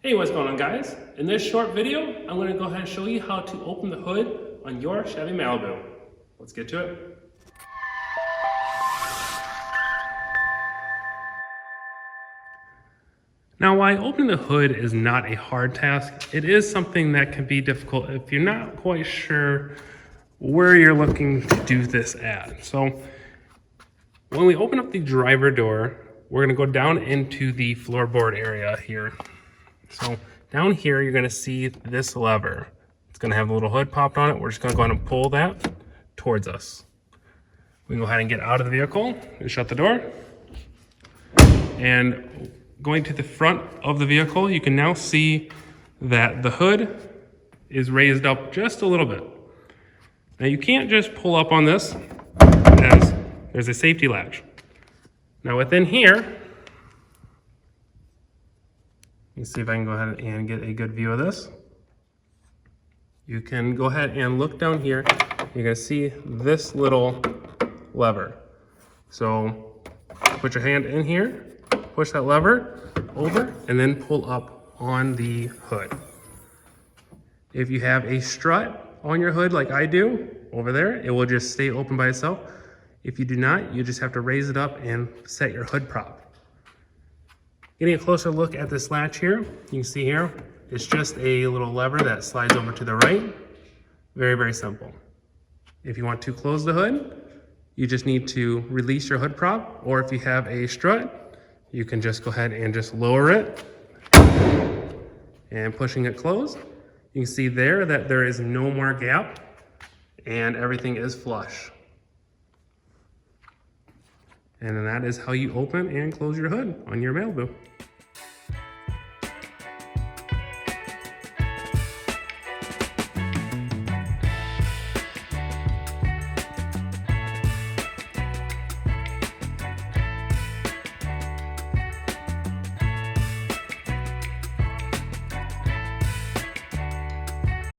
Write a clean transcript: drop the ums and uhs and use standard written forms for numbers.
Hey, what's going on, guys? In this short video, I'm going to go ahead and show you how to open the hood on your Chevy Malibu. Let's get to it. Now, while opening the hood is not a hard task, it is something that can be difficult if you're not quite sure where you're looking to do this at. So when we open up the driver door, we're going to go down into the floorboard area here. So down here, you're going to see this lever. It's going to have a little hood popped on it. We're just going to go ahead and pull that towards us. We can go ahead and get out of the vehicle and shut the door. And going to the front of the vehicle, you can now see that the hood is raised up just a little bit. Now you can't just pull up on this, as there's a safety latch. Now within here, let me see if I can go ahead and get a good view of this. You can go ahead and look down here. You're going to see this little lever. So put your hand in here, push that lever over, and then pull up on the hood. If you have a strut on your hood like I do over there, it will just stay open by itself. If you do not, you just have to raise it up and set your hood prop. Getting a closer look at this latch here, you can see here, it's just a little lever that slides over to the right. Very, very simple. If you want to close the hood, you just need to release your hood prop, or if you have a strut, you can just go ahead and just lower it and pushing it closed. You can see there that there is no more gap and everything is flush. And that is how you open and close your hood on your Malibu.